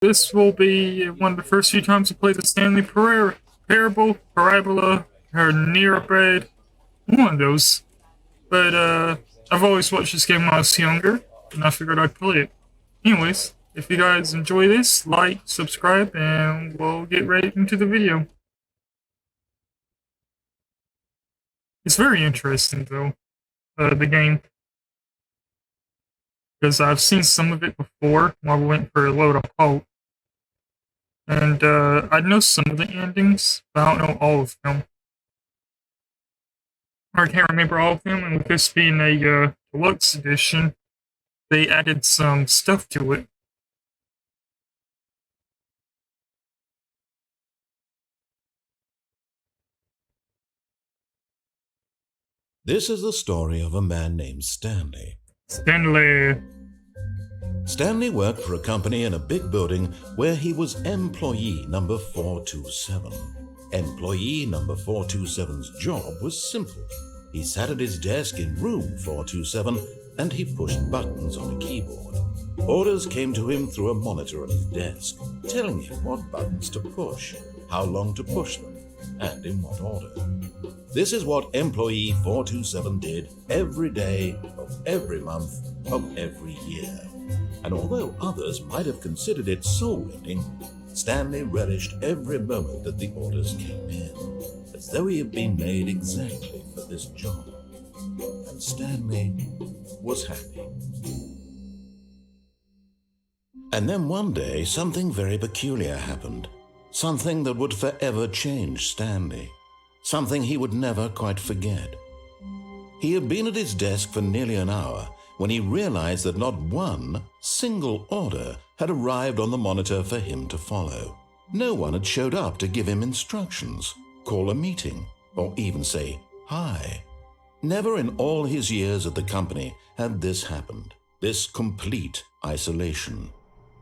This will be one of the first few times I play the Stanley Parabola, or Near Bread, one of those. But I've always watched this game when I was younger, and I figured I'd play it. Anyways, if you guys enjoy this, like, subscribe, and we'll get right into the video. It's very interesting, though, the game, because I've seen some of it before while we went for a load of hope. And I know some of the endings, but I don't know all of them. I can't remember all of them, and with this being a deluxe edition, they added some stuff to it. This is the story of a man named Stanley. Stanley. Stanley worked for a company in a big building where he was employee number 427. Employee number 427's job was simple. He sat at his desk in room 427 and he pushed buttons on a keyboard. Orders came to him through a monitor on his desk, telling him what buttons to push, how long to push them, and in what order. This is what employee 427 did every day of every month of every year. And although others might have considered it soul-ending, Stanley relished every moment that the orders came in, as though he had been made exactly for this job. And Stanley was happy. And then one day, something very peculiar happened. Something that would forever change Stanley. Something he would never quite forget. He had been at his desk for nearly an hour when he realized that not one single order had arrived on the monitor for him to follow. No one had showed up to give him instructions, call a meeting, or even say hi. Never in all his years at the company had this happened, this complete isolation.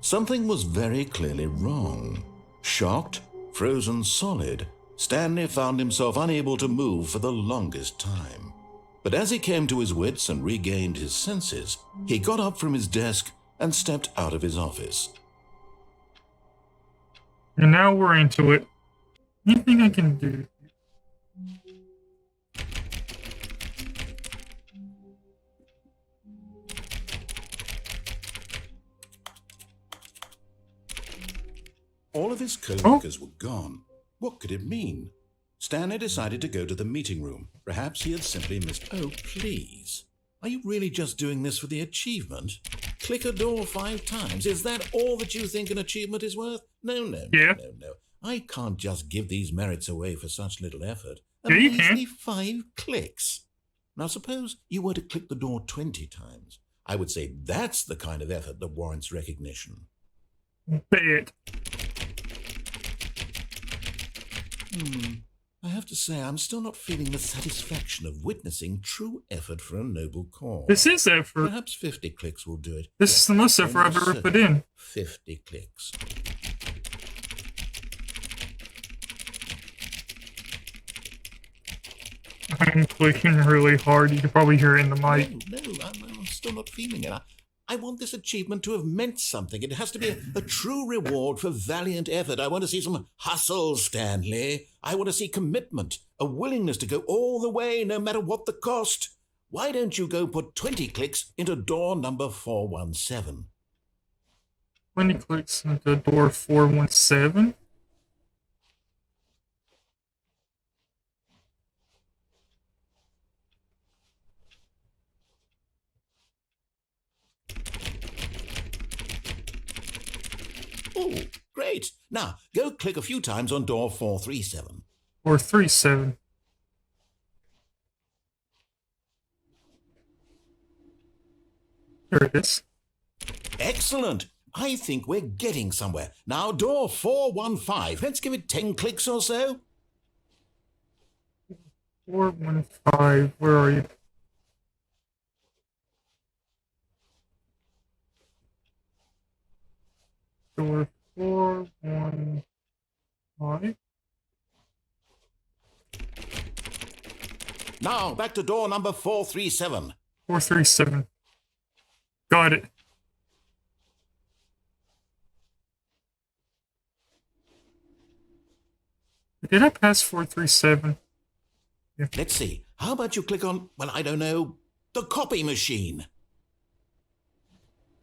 Something was very clearly wrong. Shocked, frozen solid, Stanley found himself unable to move for the longest time. But as he came to his wits and regained his senses, he got up from his desk and stepped out of his office. And now we're into it. Anything I can do? All of his co-workers were gone. What could it mean? Stanley decided to go to the meeting room. Perhaps he had simply missed... Oh, please. Are you really just doing this for the achievement? Click a door 5 times. Is that all that you think an achievement is worth? No. I can't just give these merits away for such little effort. Yeah, you can. 5 clicks. Now, suppose you were to click the door 20 times. I would say that's the kind of effort that warrants recognition. Bet. I have to say, I'm still not feeling the satisfaction of witnessing true effort for a noble cause. This is effort. Perhaps 50 clicks will do it. This is the most effort I've ever put in. 50 clicks. I'm clicking really hard. You can probably hear it in the mic. No, I'm still not feeling it. I want this achievement to have meant something. It has to be a true reward for valiant effort. I want to see some hustle, Stanley. I want to see commitment, a willingness to go all the way, no matter what the cost. Why don't you go put 20 clicks into door number 417? 20 clicks into door 417? Oh, great. Now, go click a few times on door 437. 437. There it is. Excellent. I think we're getting somewhere. Now, door 415. Let's give it 10 clicks or so. 415. Where are you? Door 415. Now, back to door number 437. 437. Got it. Did I pass 437? Yeah. Let's see. How about you click on, well, I don't know, the copy machine?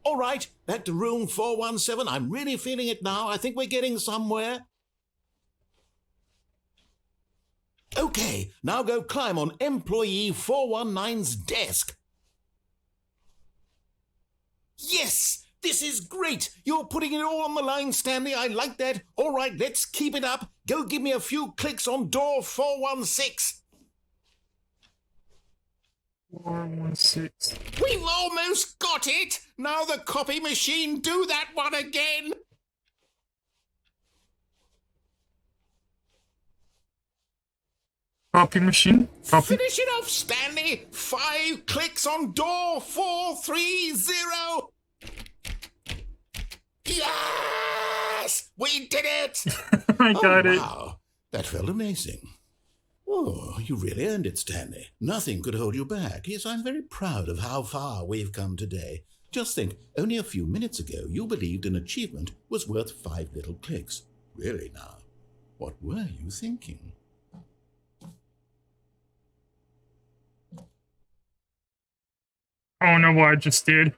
All right, back to room 417. I'm really feeling it now. I think we're getting somewhere. Okay, now go climb on employee 419's desk. Yes! This is great! You're putting it all on the line, Stanley. I like that. All right, let's keep it up. Go give me a few clicks on door 416. 416. We've almost got it! Now the copy machine, do that one again! Copy machine. Copy. Finish it off, Stanley! 5 clicks on door 430! Yes! We did it! I got it. Wow, that felt amazing. Oh, you really earned it, Stanley. Nothing could hold you back. Yes, I'm very proud of how far we've come today. Just think, only a few minutes ago you believed an achievement was worth 5 little clicks. Really now, what were you thinking? I don't know what I just did.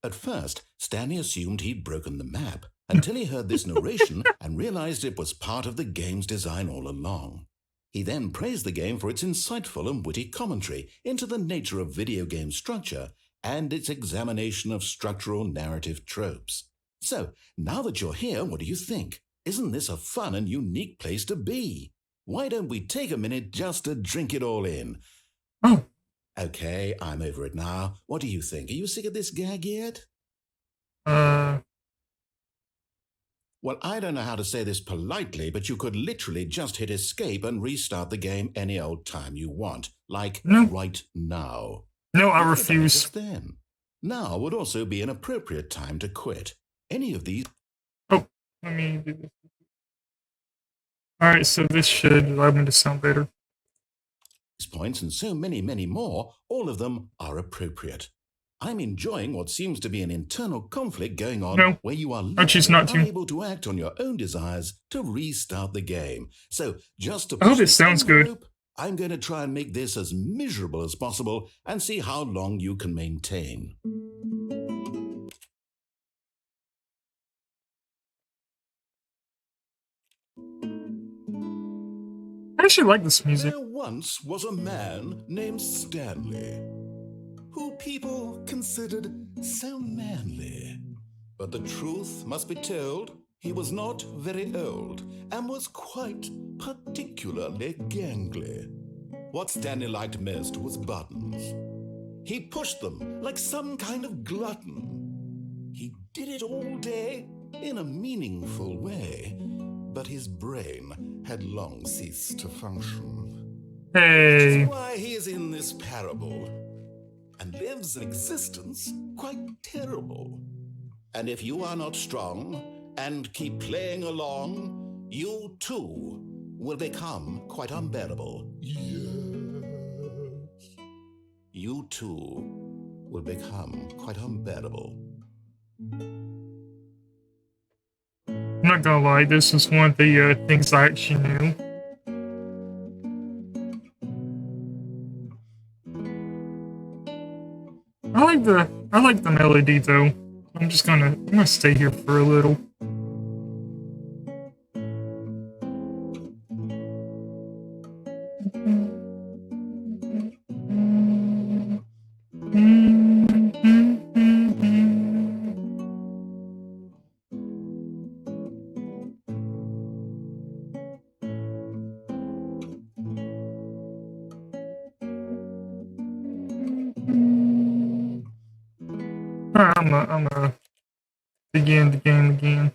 At first, Stanley assumed he'd broken the map until he heard this narration and realized it was part of the game's design all along. He then praised the game for its insightful and witty commentary into the nature of video game structure and its examination of structural narrative tropes. So, now that you're here, what do you think? Isn't this a fun and unique place to be? Why don't we take a minute just to drink it all in? Oh. Okay, I'm over it now. What do you think? Are you sick of this gag yet? Well, I don't know how to say this politely, but you could literally just hit escape and restart the game any old time you want. Like right now. No, I Think about it refuse. just then. Now would also be an appropriate time to quit. Any of these... Oh, let me do this. Alright, so this should allow me to sound better. points and so many, many more, all of them are appropriate. I'm enjoying what seems to be an internal conflict going on where you are unable to act on your own desires to restart the game. So just to I hope it sounds good. I'm going to try and make this as miserable as possible and see how long you can maintain. I actually like this music. There once was a man named Stanley, who people considered so manly. But the truth must be told, he was not very old and was quite particularly gangly. What Stanley liked most was buttons. He pushed them like some kind of glutton. He did it all day in a meaningful way, but his brain had long ceased to function. Hey. Which is why he is in this parable and lives an existence quite terrible. And if you are not strong and keep playing along, you too will become quite unbearable. Yes. You too will become quite unbearable. I'm not gonna lie, this is one of the things I actually knew. I like the melody though. I'm gonna stay here for a little. I'm gonna begin the game again.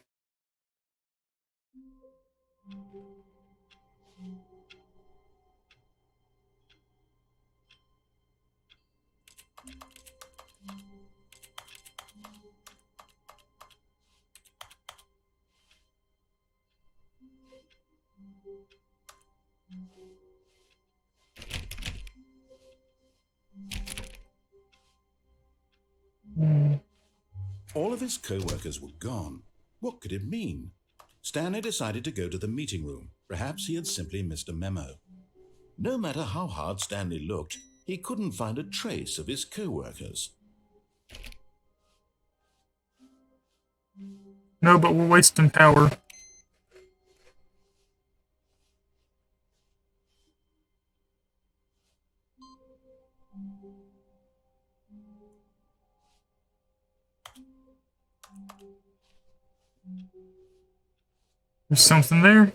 All of his co-workers were gone. What could it mean? Stanley decided to go to the meeting room, Perhaps he had simply missed a memo. No matter how hard Stanley looked, he couldn't find a trace of his co-workers. No, but we're wasting power. There's something there.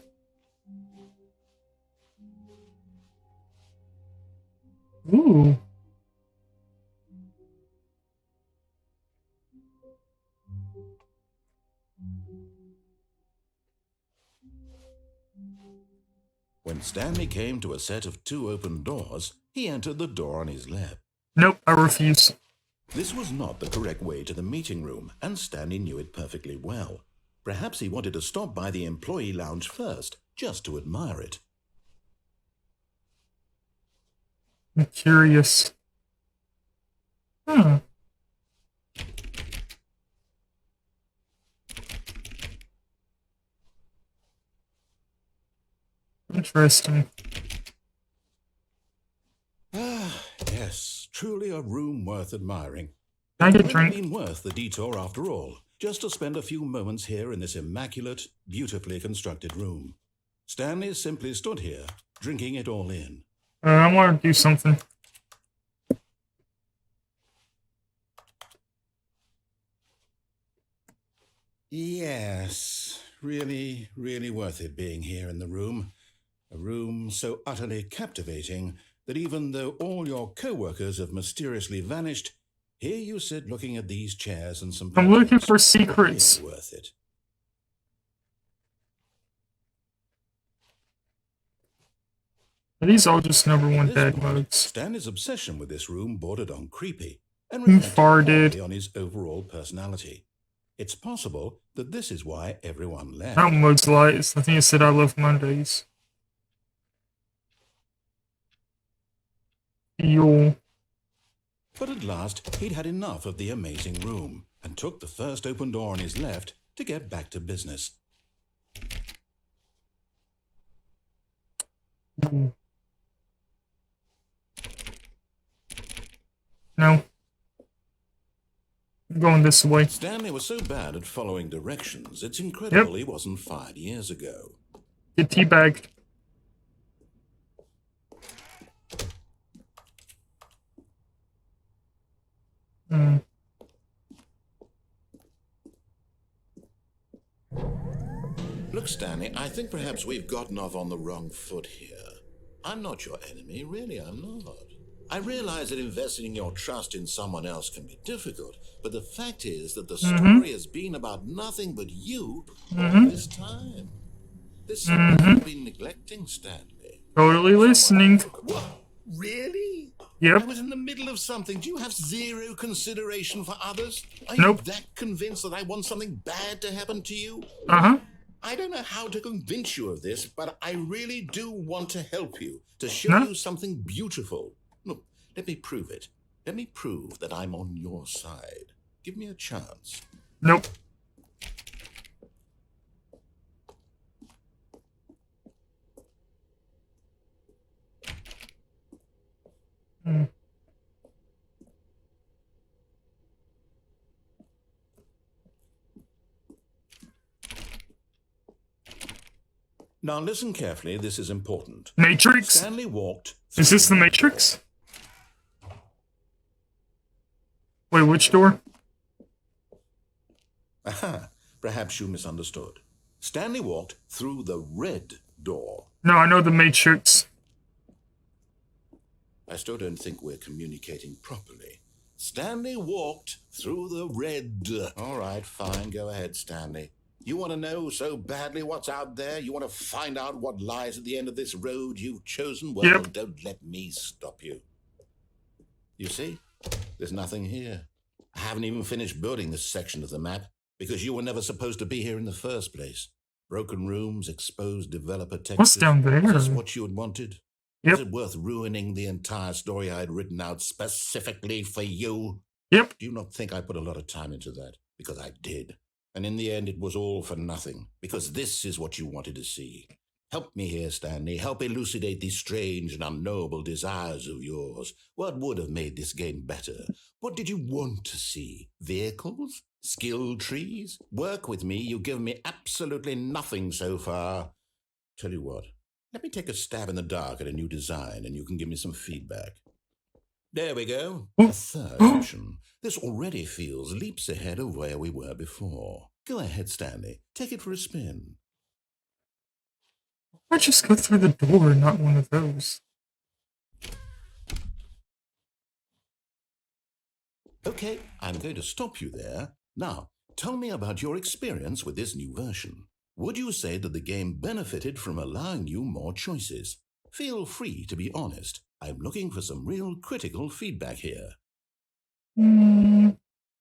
Ooh. When Stanley came to a set of 2 open doors, he entered the door on his left. Nope, I refuse. This was not the correct way to the meeting room, and Stanley knew it perfectly well. Perhaps he wanted to stop by the employee lounge first, just to admire it. I'm curious. Huh. Interesting. Ah, yes, truly a room worth admiring. Can I get a It would have drink? been worth the detour after all, just to spend a few moments here in this immaculate, beautifully constructed room. Stanley simply stood here, drinking it all in. I want to do something. Yes, really, really worth it being here in the room. A room so utterly captivating that even though all your co-workers have mysteriously vanished, here you sit looking at these chairs and some I'm looking papers. for secrets. Really worth it. Are these all just number 1 At this bad point, modes? Stanley's obsession with this room bordered on creepy and You reflected farted. poorly on his overall personality. It's possible that this is why everyone left. Mountain mode's lights. I think it said I love Mondays. Yo. But at last, he'd had enough of the amazing room and took the first open door on his left to get back to business. Ooh. No. I'm going this way. Stanley was so bad at following directions, it's incredible he wasn't fired years ago. Get teabagged. Look, Stanley, I think perhaps we've gotten off on the wrong foot here. I'm not your enemy, really, I'm not. I realize that investing your trust in someone else can be difficult, but the fact is that the story has been about nothing but you all this time. There's something you've been neglecting, Stanley. Totally listening. What? Really? Yep. I was in the middle of something. Do you have zero consideration for others? Are Nope. you that convinced that I want something bad to happen to you? Uh-huh. I don't know how to convince you of this, but I really do want to help you, to show you something beautiful. Look, let me prove it. Let me prove that I'm on your side. Give me a chance. Nope. Now listen carefully, this is important. Matrix? Stanley walked... Is this the Matrix? Wait, which door? Aha, perhaps you misunderstood. Stanley walked through the red door. No, I know the Matrix. I still don't think we're communicating properly. Stanley walked through the red... All right, fine, go ahead, Stanley. You want to know so badly what's out there? You want to find out what lies at the end of this road you've chosen? Well, Yep. Don't let me stop you. You see? There's nothing here. I haven't even finished building this section of the map because you were never supposed to be here in the first place. Broken rooms, exposed developer textures. What's down there? Is this what you had wanted? Yep. Is it worth ruining the entire story I had written out specifically for you? Yep. Do you not think I put a lot of time into that? Because I did. And in the end, it was all for nothing. Because this is what you wanted to see. Help me here, Stanley. Help elucidate these strange and unknowable desires of yours. What would have made this game better? What did you want to see? Vehicles? Skill trees? Work with me. You've given me absolutely nothing so far. Tell you what, let me take a stab in the dark at a new design and you can give me some feedback. There we go. A third option. This already feels leaps ahead of where we were before. Go ahead, Stanley. Take it for a spin. I just go through the door, not one of those. Okay, I'm going to stop you there. Now, tell me about your experience with this new version. Would you say that the game benefited from allowing you more choices? Feel free to be honest. I'm looking for some real critical feedback here. Oh,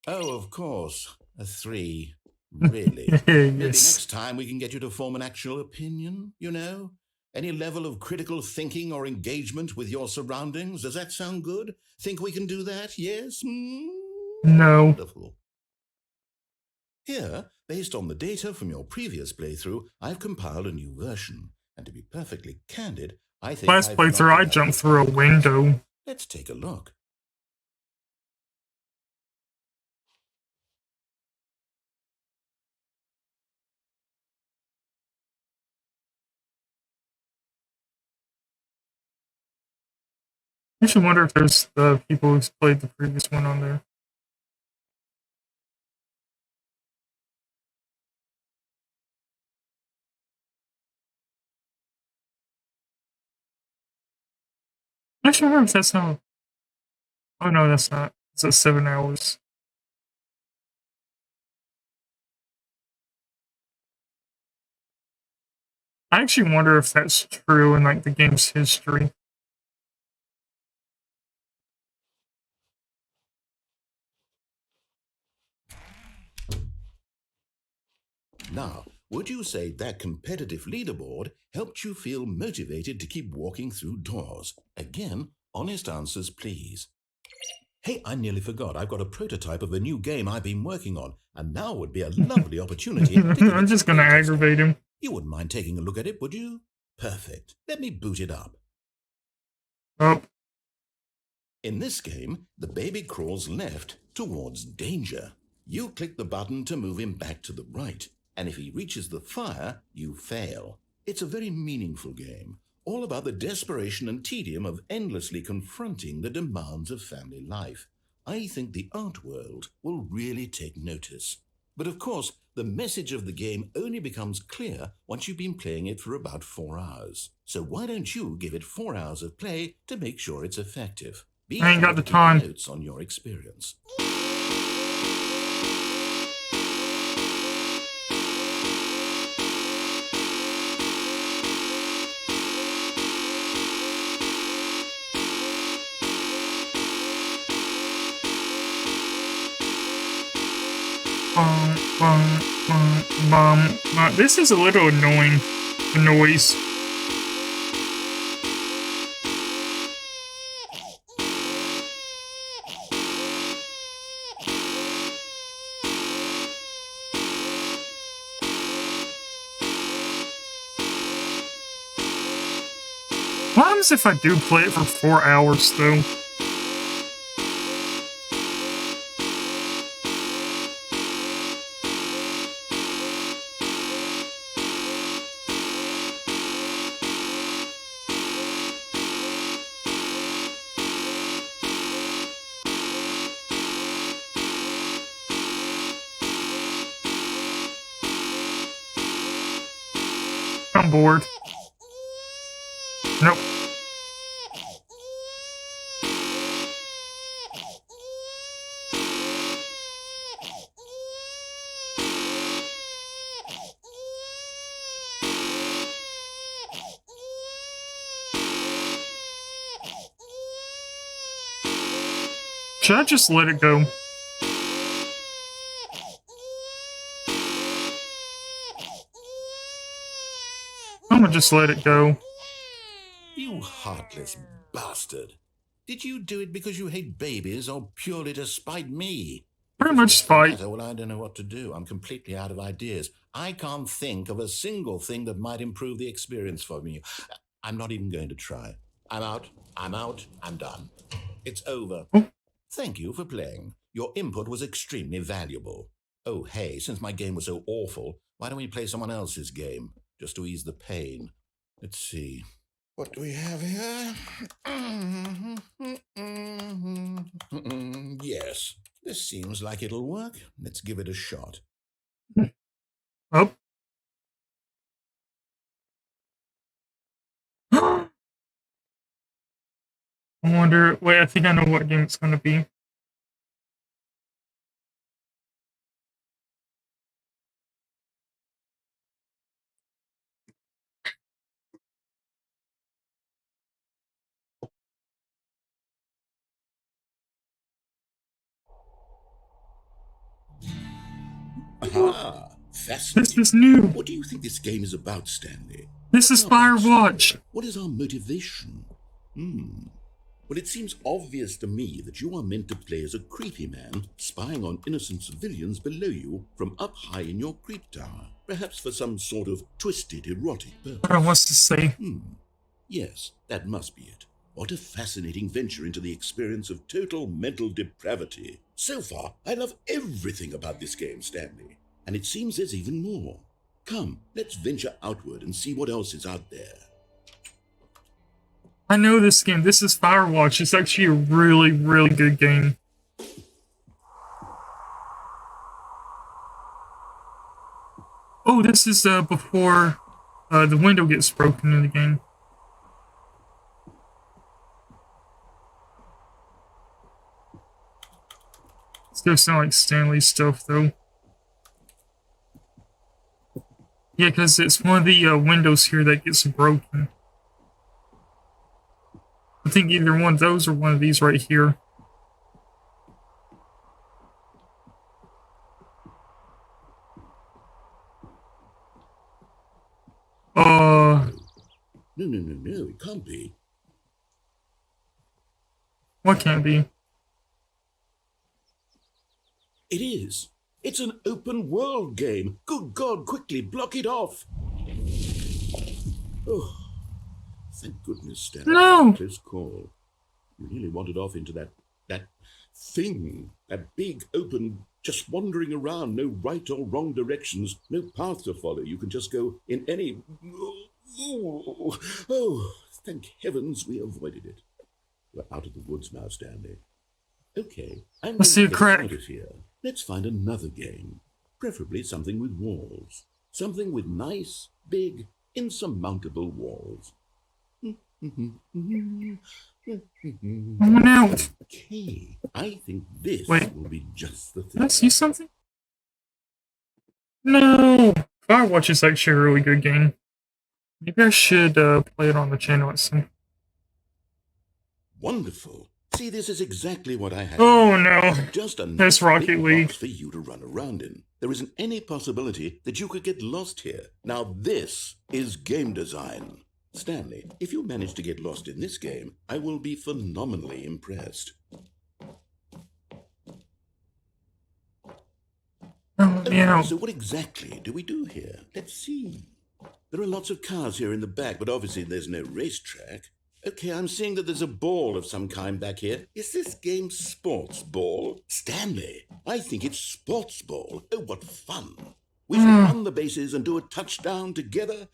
of course. A 3. Really? Yes. Maybe next time we can get you to form an actual opinion, you know? Any level of critical thinking or engagement with your surroundings? Does that sound good? Think we can do that? Yes? No. Wonderful. Here, based on the data from your previous playthrough, I've compiled a new version. And to be perfectly candid, I think Last playthrough, I jumped through a window. Let's take a look. I should wonder if there's the people who's played the previous one on there. I should wonder if that's how. Oh no, that's not. It's at 7 hours. I actually wonder if that's true in like the game's history. Now, would you say that competitive leaderboard helped you feel motivated to keep walking through doors? Again, honest answers, please. Hey, I nearly forgot. I've got a prototype of a new game I've been working on, and now would be a lovely opportunity. I'm just gonna aggravate him. You wouldn't mind taking a look at it, would you? Perfect. Let me boot it up. Oh. In this game, the baby crawls left towards danger. You click the button to move him back to the right, and if he reaches the fire, you fail. It's a very meaningful game, all about the desperation and tedium of endlessly confronting the demands of family life. I think the art world will really take notice. But of course, the message of the game only becomes clear once you've been playing it for about 4 hours. So why don't you give it 4 hours of play to make sure it's effective? I ain't got the time. Notes on your experience. This is a little annoying. The noise. What happens if I do play it for 4 hours, though? I'm bored. Nope. Should I just let it go? I'm gonna just let it go. You heartless bastard. Did you do it because you hate babies or purely to spite me? Pretty much spite. Well, I don't know what to do. I'm completely out of ideas. I can't think of a single thing that might improve the experience for me. I'm not even going to try. I'm out. I'm done. It's over. Oh, Thank you for playing. Your input was extremely valuable. Oh, hey, since my game was so awful, why don't we play someone else's game, just to ease the pain? Let's see. What do we have here? Yes, this seems like it'll work. Let's give it a shot. oh. I wonder. Wait, I think I know what game it's gonna be. Aha! This Fascinating. is new. What do you think this game is about, Stanley? This is Firewatch. What is our motivation? Well, it seems obvious to me that you are meant to play as a creepy man spying on innocent civilians below you from up high in your creep tower. Perhaps for some sort of twisted erotic purpose. What I wants to say. Yes, that must be it. What a fascinating venture into the experience of total mental depravity. So far, I love everything about this game, Stanley. And it seems there's even more. Come, let's venture outward and see what else is out there. I know this game. This is Firewatch. It's actually a really, really good game. Oh, this is before the window gets broken in the game. Still sound like Stanley stuff, though. Yeah, because it's one of the windows here that gets broken. I think either one of those or one of these right here. No, it can't be. What can't be? It is. It's an open world game. Good God, quickly block it off. Oh, thank goodness, Stanley. No! Close call. You nearly wandered off into that thing. That big, open, just wandering around. No right or wrong directions. No path to follow. You can just go in any... Oh, thank heavens we avoided it. We're out of the woods now, Stanley. Okay, I'm Let's see a going to crack. get out of here. Let's find another game. Preferably something with walls. Something with nice, big, insurmountable walls. I went out. Okay, I think this Wait. will be just the Did thing. I see something? No! Firewatch is actually a really good game. Maybe I should play it on the channel at some. Wonderful. See, this is exactly what I had. Oh no! Just a That's nice Rocket big League. box for you to run around in. There isn't any possibility that you could get lost here. Now this is game design. Stanley, if you manage to get lost in this game, I will be phenomenally impressed. Oh, yeah. So what exactly do we do here? Let's see. There are lots of cars here in the back, but obviously there's no racetrack. Okay, I'm seeing that there's a ball of some kind back here. Is this game sports ball? Stanley, I think it's sports ball. Oh, what fun. We should run the bases and do a touchdown together.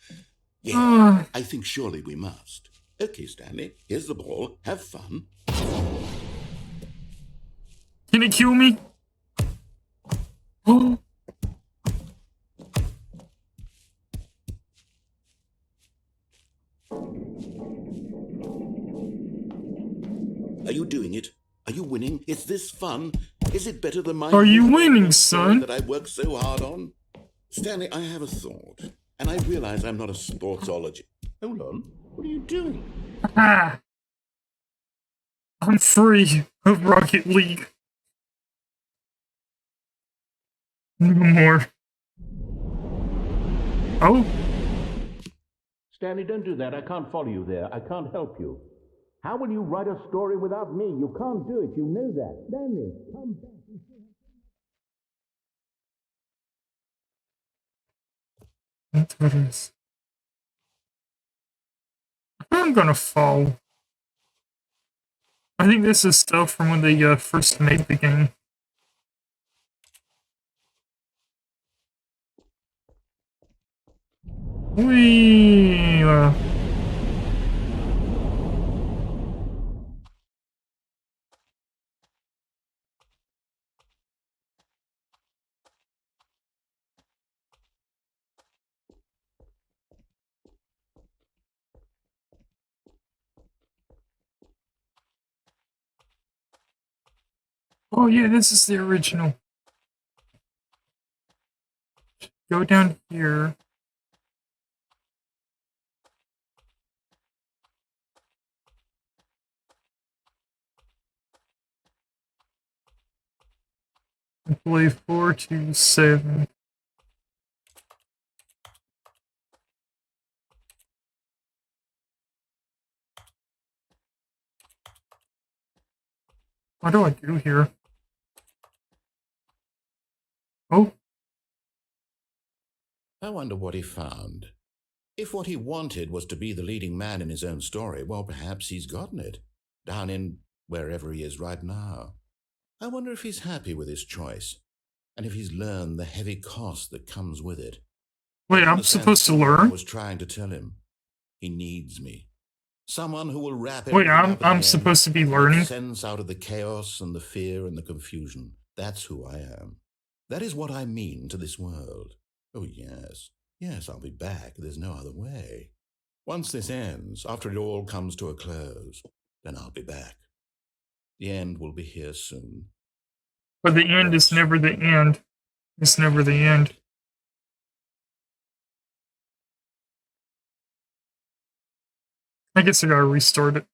Yeah, I think surely we must. Okay, Stanley, here's the ball. Have fun. Can it kill me? Oh. Are you doing it? Are you winning? Is this fun? Is it better than my... Are you winning, son? ...that I worked so hard on? Stanley, I have a thought. And I realize I'm not a sportsologist. Hold on. What are you doing? Ah. I'm free of Rocket League. No more. Oh? Stanley, don't do that. I can't follow you there. I can't help you. How will you write a story without me? You can't do it. You know that. Stanley, come back. That's what it is. I'm gonna fall. I think this is stuff from when they first made the game. Whee! Oh yeah, this is the original. Go down here. I believe 427. What do I do here? Oh, I wonder what he found. If what he wanted was to be the leading man in his own story, well, perhaps he's gotten it. Down in wherever he is right now. I wonder if he's happy with his choice, and if he's learned the heavy cost that comes with it. wait, I'm supposed to learn? I was trying to tell him. He needs me. Someone who will wrap Wait, everything up in I'm the supposed to be end, learning? make sense out of the chaos and the fear and the confusion. That's who I am. That is what I mean to this world. Oh, yes. Yes, I'll be back. There's no other way. Once this ends, after it all comes to a close, then I'll be back. The end will be here soon. But the end is never the end. It's never the end. I guess I gotta restart it.